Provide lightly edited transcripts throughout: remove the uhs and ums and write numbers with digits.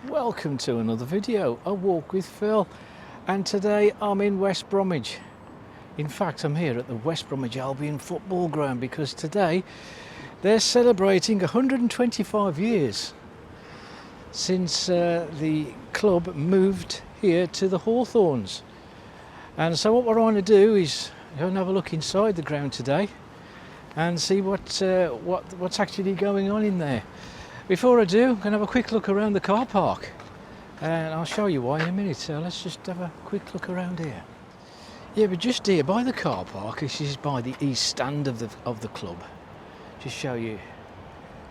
Welcome to another video, A Walk with Phil, and today I'm in West Bromwich. In fact, I'm here at the West Bromwich Albion football ground because today they're celebrating 125 years since the club moved here to the Hawthorns. And so what we're going to do is go and have a look inside the ground today and see what's actually going on in there. Before I do, I'm going to have a quick look around the car park and I'll show you why in a minute. So let's just have a quick look around here. Yeah, but just here by the car park, this is by the east stand of the club. Just show you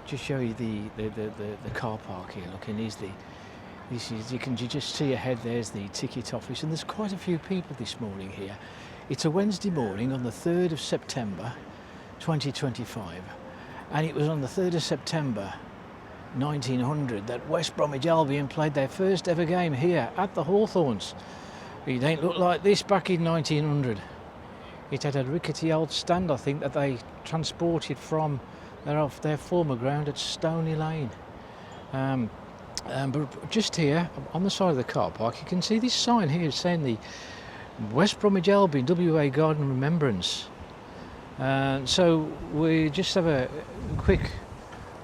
the car park here. Look, and you can just see ahead. There's the ticket office, and there's quite a few people this morning here. It's a Wednesday morning on the 3rd of September 2025, and it was on the 3rd of September 1900 that West Bromwich Albion played their first ever game here at the Hawthorns. It ain't looked like this back in 1900. It had a rickety old stand, I think, that they transported from their former ground at Stoney Lane. But just here on the side of the car park, you can see this sign here saying the West Bromwich Albion WA Garden Remembrance. So we just have a quick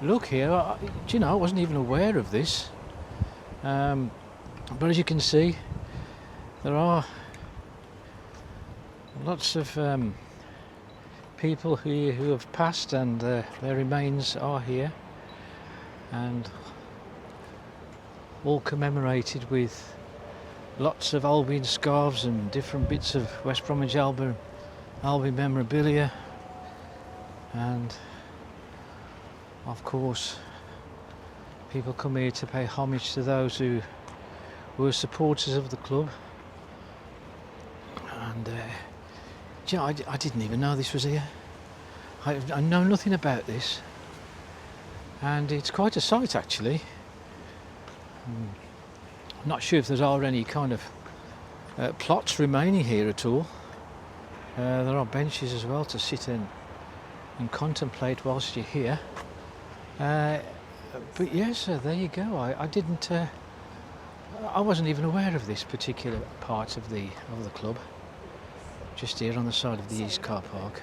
look here. Do you know, I wasn't even aware of this, but as you can see, there are lots of people here who have passed, and their remains are here, and all commemorated with lots of Albion scarves and different bits of West Bromwich Albion memorabilia, and of course people come here to pay homage to those who were supporters of the club. And you know, I didn't even know this was here. I know nothing about this, and it's quite a sight actually. I'm not sure if there are any kind of plots remaining here at all. There are benches as well to sit in and contemplate whilst you're here. But yes, there you go. I wasn't even aware of this particular part of the club. Just here on the side of the east car park,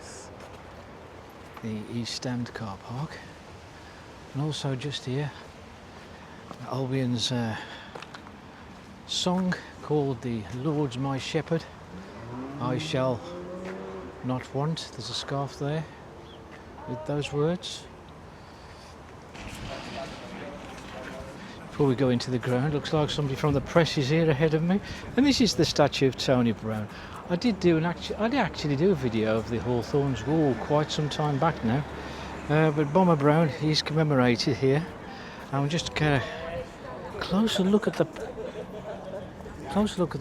the east stand car park, and also just here Albion's song called "The Lord's My Shepherd, I Shall Not Want." There's a scarf there with those words. Before we go into the ground, looks like somebody from the press is here ahead of me, and this is the statue of Tony Brown. I did actually do a video of the Hawthorns wall quite some time back now, but Bomber Brown, he's commemorated here. And we'll just get a closer look at the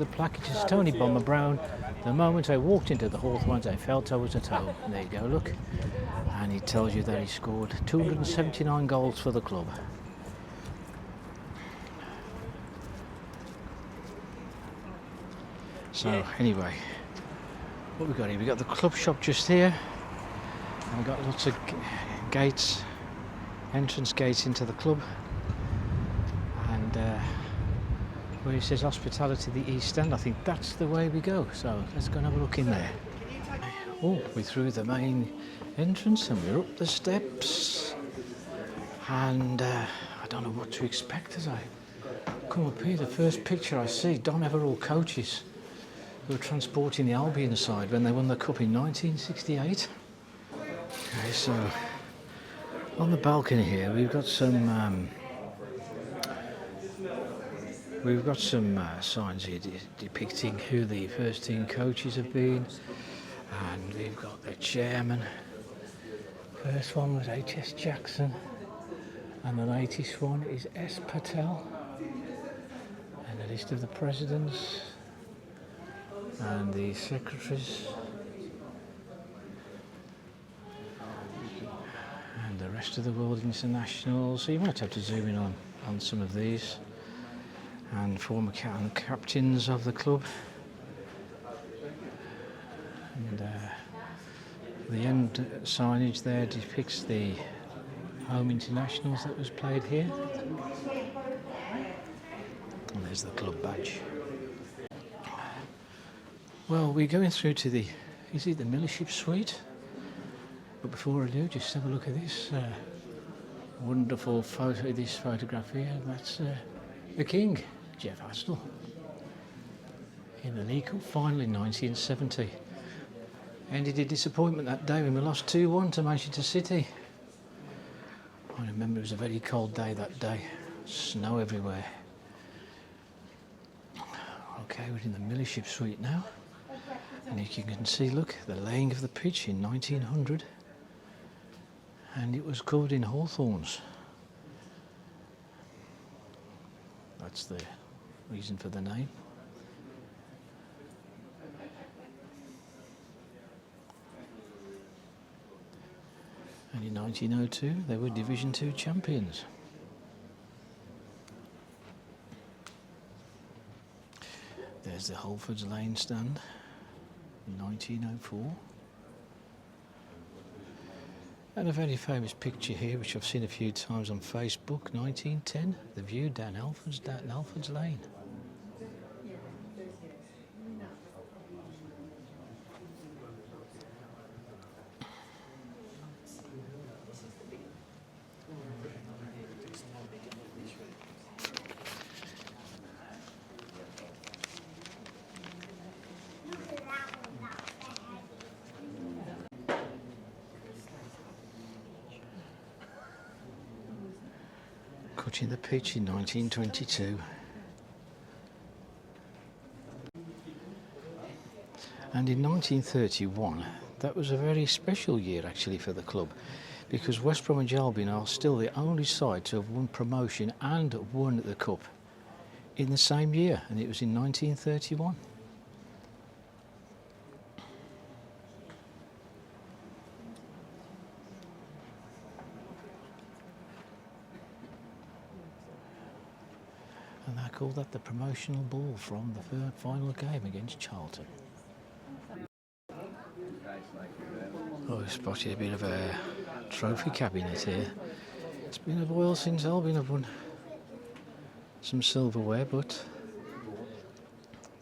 plaque. It says Tony Bomber Brown. The moment I walked into the Hawthorns, I felt I was at home. And there you go, look, and he tells you that he scored 279 goals for the club. So anyway, what we've got here, we've got the club shop just here, and we've got lots of gates, entrance gates into the club, and where it says hospitality the east end, I think that's the way we go. So let's go and have a look in there. Oh, we're through the main entrance and we're up the steps, and I don't know what to expect as I come up here. The first picture I see, Don Everall coaches who were transporting the Albion side when they won the cup in 1968. Okay, so on the balcony here we've got some signs here depicting who the first team coaches have been, and we've got the chairman. First one was H.S. Jackson, and the latest one is S. Patel, and a list of the presidents and the secretaries and the rest of the world internationals. So you might have to zoom in on some of these, and former captains of the club, and the end signage there depicts the home internationals that was played here. there's the club badge. Well, we're going through to the, is it the Millership Suite? But before I do, just have a look at this wonderful photo, this photograph here. That's the King, Jeff Astle, in the League Cup final in 1970. Ended in disappointment that day when we lost 2-1 to Manchester City. I remember it was a very cold day that day, snow everywhere. Okay, we're in the Millership Suite now, and as you can see, look, the laying of the pitch in 1900, and it was covered in Hawthorns. That's the reason for the name. And in 1902 they were Division 2 champions. There's the Hawthorns Lane stand in 1904. And a very famous picture here, which I've seen a few times on Facebook, 1910, the view down Alford's Lane. Cutting the pitch in 1922. And in 1931, that was a very special year actually for the club, because West Bromwich Albion are still the only side to have won promotion and won the cup in the same year, and it was in 1931. And they called that the promotional ball from the final game against Charlton. Oh, we spotted a bit of a trophy cabinet here. It's been a while since Albion have won some silverware, but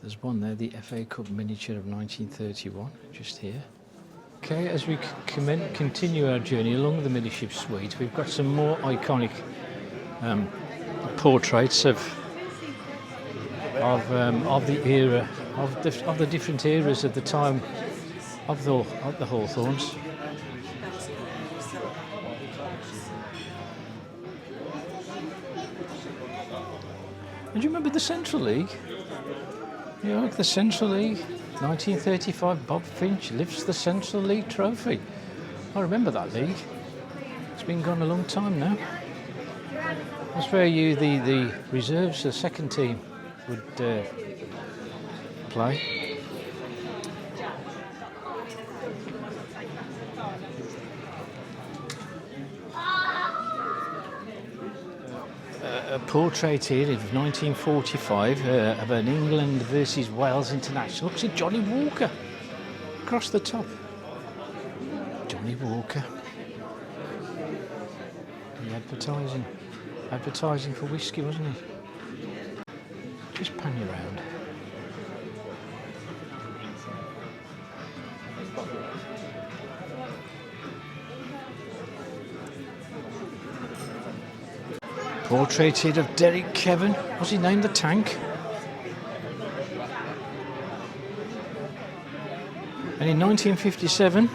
there's one there, the FA Cup miniature of 1931, just here. Okay, as we continue our journey along the Millership Suite, we've got some more iconic portraits of the era, of the different eras of the time of the Hawthorns. And do you remember the Central League? Yeah, look, the Central League, 1935, Bob Finch lifts the Central League trophy. I remember that league. It's been gone a long time now. That's where the reserves, the second team, would play. A portrait here of 1945 of an England versus Wales international. Look at Johnny Walker across the top. Johnny Walker. The advertising for whiskey, wasn't he? Just pan you around. Portrait here of Derek Kevin. What's he named? The Tank. And in 1957,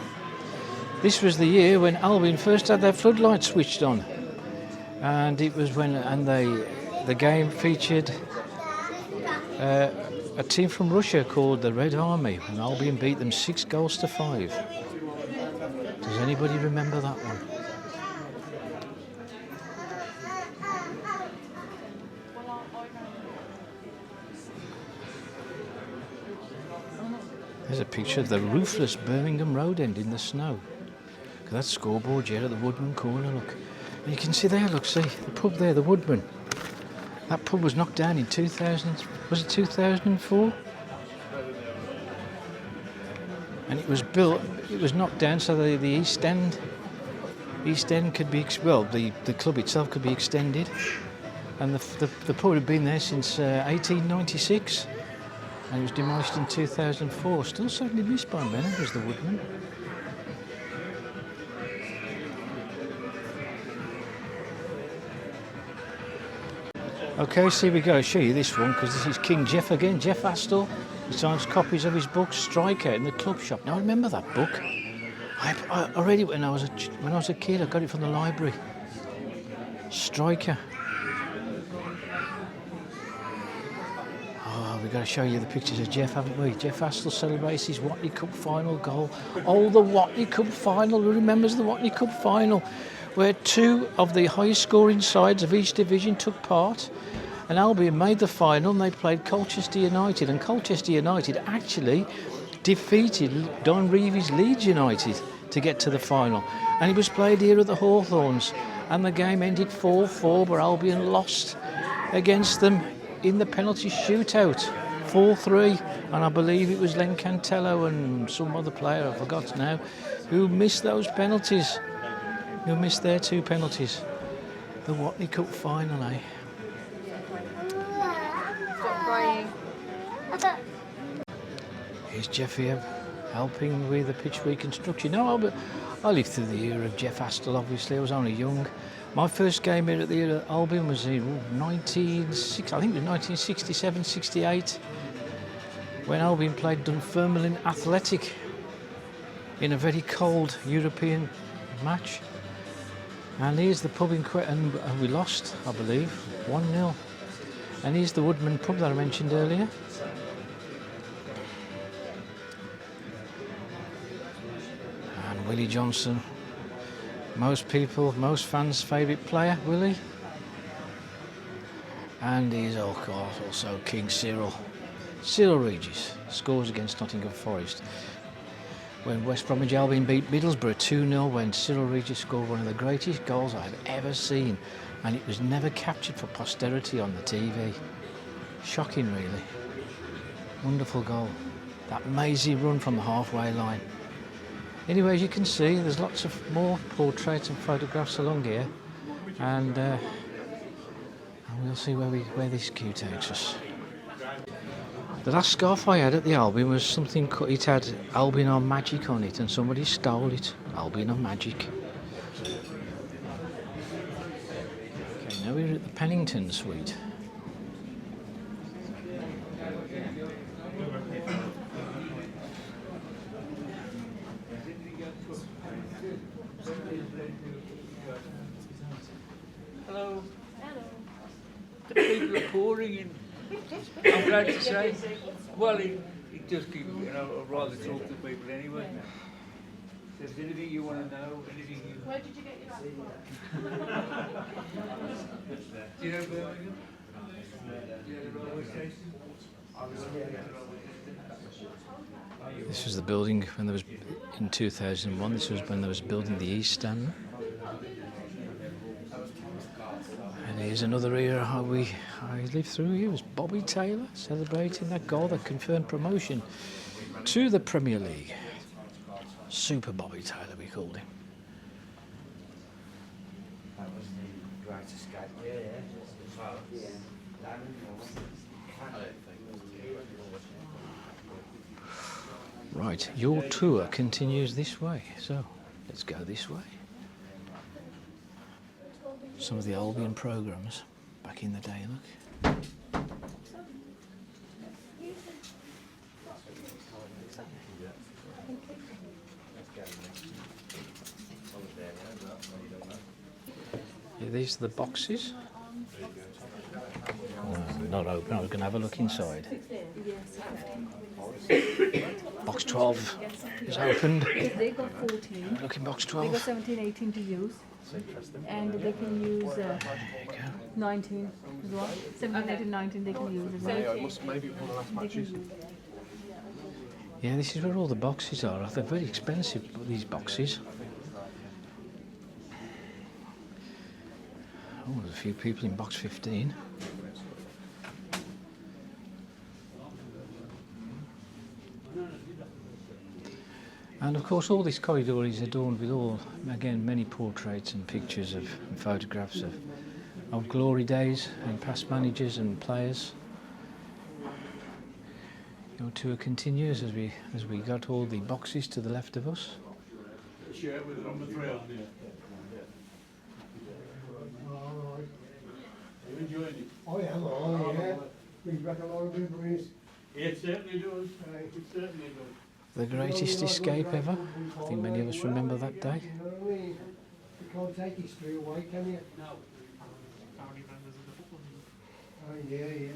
this was the year when Albion first had their floodlights switched on, and it was when the game featured a team from Russia called the Red Army, and Albion beat them 6-5. Does anybody remember that one? There's a picture of the roofless Birmingham road end in the snow. Look at that scoreboard here at the Woodman corner, look. And you can see there, look, see, the pub there, the Woodman. That pub was knocked down in 2000, was it 2004? And it was built, it was knocked down so the East End could be, well, the club itself could be extended. And the pub had been there since 1896, and it was demolished in 2004. Still sadly missed by many, was the Woodman. Okay, so here we go. I'll show you this one because this is King Jeff again, Jeff Astle. He signs copies of his book Striker in the club shop. Now I remember that book. I read it when I was a kid. I got it from the library. Striker. Oh, we've got to show you the pictures of Jeff, haven't we? Jeff Astle celebrates his Watley Cup final goal. Oh, the Watley Cup final. Who remembers the Watley Cup final? Where two of the highest scoring sides of each division took part. And Albion made the final and they played Colchester United. And Colchester United actually defeated Don Reevy's Leeds United to get to the final. And it was played here at the Hawthorns. And the game ended 4-4, but Albion lost against them in the penalty shootout, 4-3. And I believe it was Len Cantello and some other player, I forgot now, who missed those penalties. Who missed their two penalties. The Watley Cup final, eh? Stop crying. Here's Jeff here, helping with the pitch reconstruction. No, I lived through the era of Jeff Astle, obviously. I was only young. My first game here at the Albion was in 1967, 68, when Albion played Dunfermline Athletic in a very cold European match. And here's the pub in and we lost, I believe, 1-0. And here's the Woodman pub that I mentioned earlier. And Willie Johnson, most fans' favourite player, Willie. And he's of course also King Cyril. Cyril Regis scores against Nottingham Forest. When West Bromwich Albion beat Middlesbrough 2-0, when Cyril Regis scored one of the greatest goals I've ever seen, and it was never captured for posterity on the TV. Shocking, really. Wonderful goal. That mazy run from the halfway line. Anyway, as you can see, there's lots of more portraits and photographs along here, and we'll see where this queue takes us. The last scarf I had at the Albion was something, it had Albion on Magic on it, and somebody stole it. Albion on Magic. Okay, now we're at the Pennington suite. Hello. Hello. The people are pouring in. I'm glad to say. Well, it does keep, I'd rather talk to people anyway. If there's anything you want to know, anything you... Where did you get your accent from? Do you know Birmingham? Do you know the railway station? This was the building when there was, in 2001, this was when there was building the East Stand. And here's another era I lived through here. Was Bobby Taylor celebrating that goal that confirmed promotion to the Premier League. Super Bobby Taylor, we called him. That was the great escape. Right, your tour continues this way, so let's go this way. Some of the Albion programmes back in the day, look. Yeah, these are the boxes. Not open, I was going to have a look inside. Box 12 is opened. They got 14. Look in box They 12. got 17, 18 to use. And they can use 19 as well. 17, 18, 19 they can use as well. Maybe one of the last They can use. Yeah, this is where all the boxes are. They're very expensive, these boxes. Oh, there's a few people in box 15. And of course all this corridor is adorned with many portraits and pictures and photographs of of glory days and past managers and players. Your tour continues as we got all the boxes to the left of us. Share with number 3 on there. You enjoyed it? Oh yeah. Brings back a lot of memories. It certainly does. It certainly does. The greatest escape ever. I think many of us remember that day. You know what I mean? You can't take history away, can you? No. Family members of the football league. Oh yeah.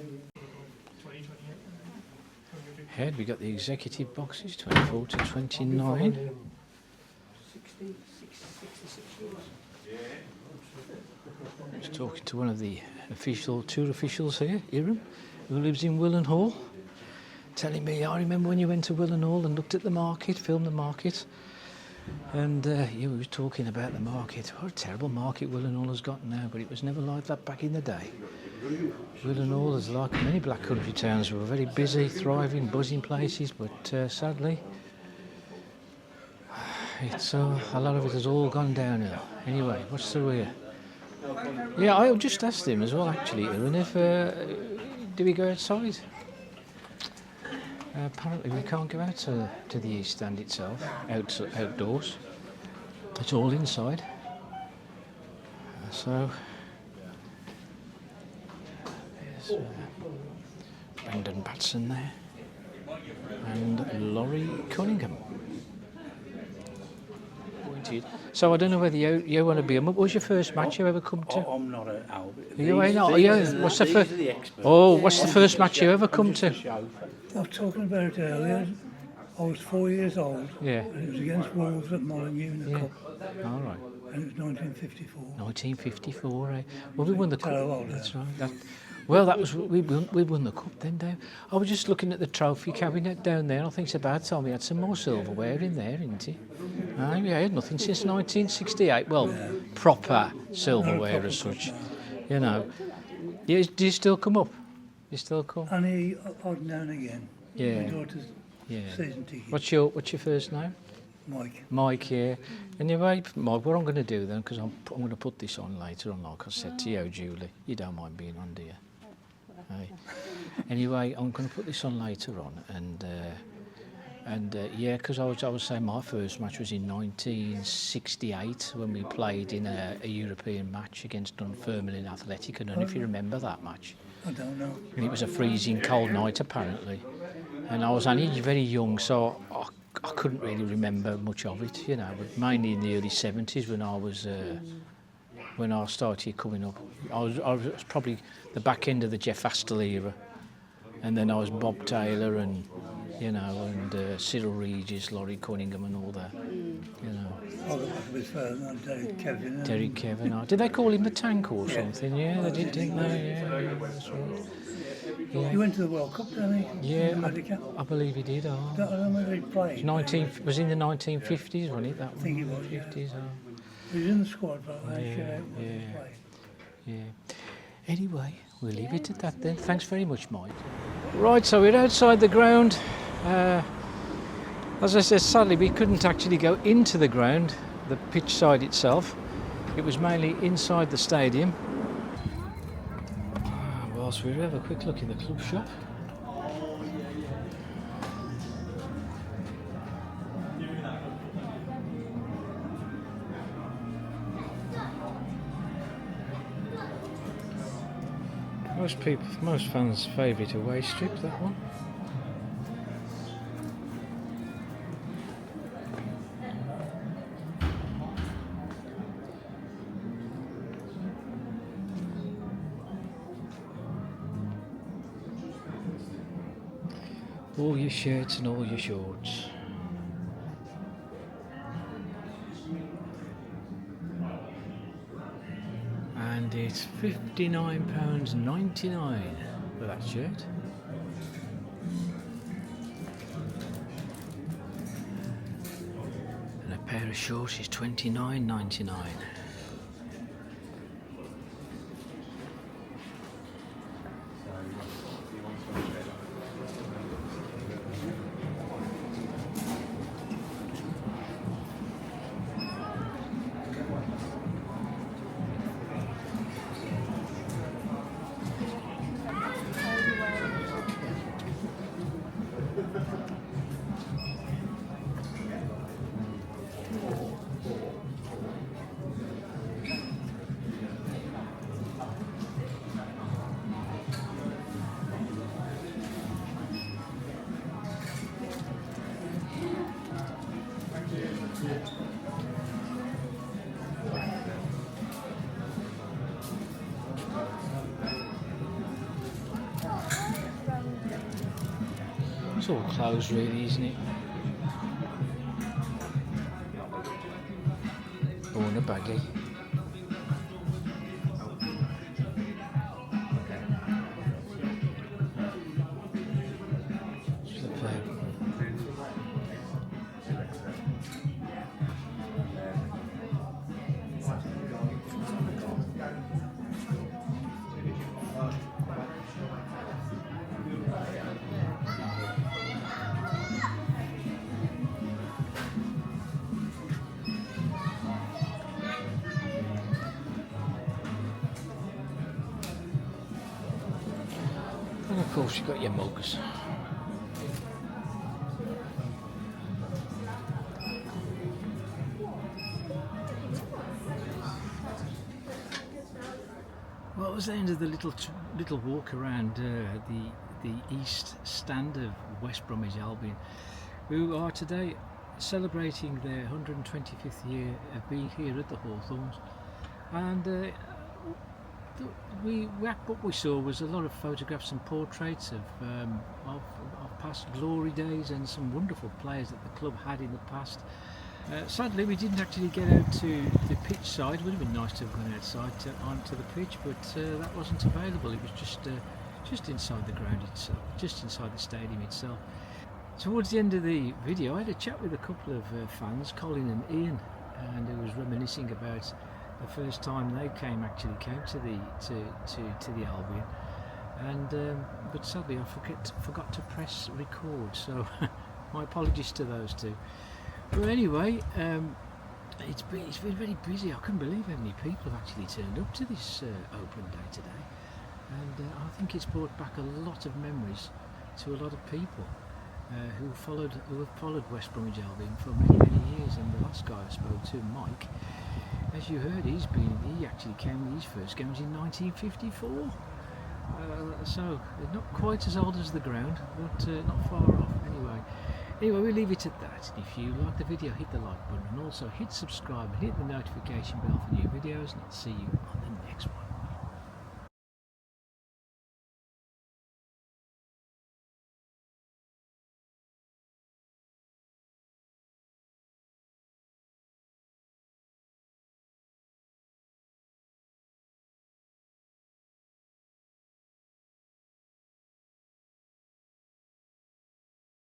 2028. Ahead we got the executive boxes, 24 to 29. 66 years. I was talking to one of the tour officials here, Iram, who lives in Willen Hall, telling me, I remember when you went to Willen Hall and looked at the market, filmed the market, and he was talking about the market. What a terrible market Willen Hall has got now, but it was never like that back in the day. Willen Hall is like many black country towns, were very busy, thriving, buzzing places, but sadly, it's a lot of it has all gone downhill. Anyway, what's the rear? Yeah, I just asked him as well, actually, Ewan, if do we go outside? Apparently, we can't go out to the East Stand itself, outdoors. It's all inside. So, there's Brendan Batson there, and Laurie Cunningham. So I don't know whether you want to be. What was your first match you ever come to? I'm not at Albion. What's the first? What's the first match you ever come to? I was talking about it earlier. I was 4 years old. Yeah. And it was against Wolves at Molineux in the Yeah. cup. All right. And it was 1954. 1954. Eh? Well, we won the cup. Terrible, That's right. That was we won the cup then, Dave. I was just looking at the trophy cabinet down there. I think it's about time we had some more silverware in there, isn't it? We had nothing since 1968. Well, proper silverware as such. You know. Yeah, do you still come up? You still come? Only odd now and again. Yeah. My daughter's season ticket. What's your first name? Mike. Mike, yeah. Anyway, Mike, what I'm going to do then, because I'm going to put this on later on, like I said to you, Julie. You don't mind being on, do you? Hey. Anyway, I'm going to put this on later on, and yeah, because I was saying my first match was in 1968 when we played in a European match against Dunfermline Athletic. I don't know if you remember that match. I don't know. And it was a freezing cold night apparently, and I was only very young, so I couldn't really remember much of it, you know. But mainly in the early 70s when I started coming up, I was probably the back end of the Jeff Astle era, and then I was Bob Taylor and Cyril Regis, Laurie Cunningham, and all that, you know. I got back a bit further than Derek Kevin. Derek Kevin. Did they call him the Tank or something? Yeah, they did, didn't they? Yeah, that's right. Yeah. He went to the World Cup, didn't he? Yeah, I believe he did. I don't know whether he played. Was in the 1950s, wasn't it? That I think it was, 50s. He was in the squad, but I'm not sure he yeah. played. Yeah. Anyway, we'll leave it at that then. Thanks very much, Mike. Right, so we're outside the ground. As I said, sadly we couldn't actually go into the ground, the pitch side itself. It was mainly inside the stadium. Whilst we have a quick look in the club shop. Most fans' favourite away strip, that one. All your shirts and all your shorts. And it's £59.99 for that shirt. And a pair of shorts is £29.99. It's all closed really, isn't it? Oh, and a baggy. Superb. And of course you've got your mugs. Well, it was the end of the little walk around the east stand of West Bromwich Albion, who are today celebrating their 125th year of being here at the Hawthorns, and what we saw was a lot of photographs and portraits of past glory days and some wonderful players that the club had in the past. Sadly, we didn't actually get out to the pitch side. It would have been nice to have gone outside onto the pitch, but that wasn't available. It was just inside the ground itself, just inside the stadium itself. Towards the end of the video, I had a chat with a couple of fans, Colin and Ian, and it was reminiscing about the first time they came to the Albion, and but sadly I forgot to press record, so my apologies to those two. But anyway, it's been very busy. I couldn't believe how many people have actually turned up to this open day today, and I think it's brought back a lot of memories to a lot of people who have followed West Bromwich Albion for many years. And the last guy I spoke to, Mike, as you heard, he actually came with his first games in 1954. So not quite as old as the ground, but not far off. Anyway, we'll leave it at that. If you like the video, hit the like button, and also hit subscribe and hit the notification bell for new videos, and I'll see you on the next one.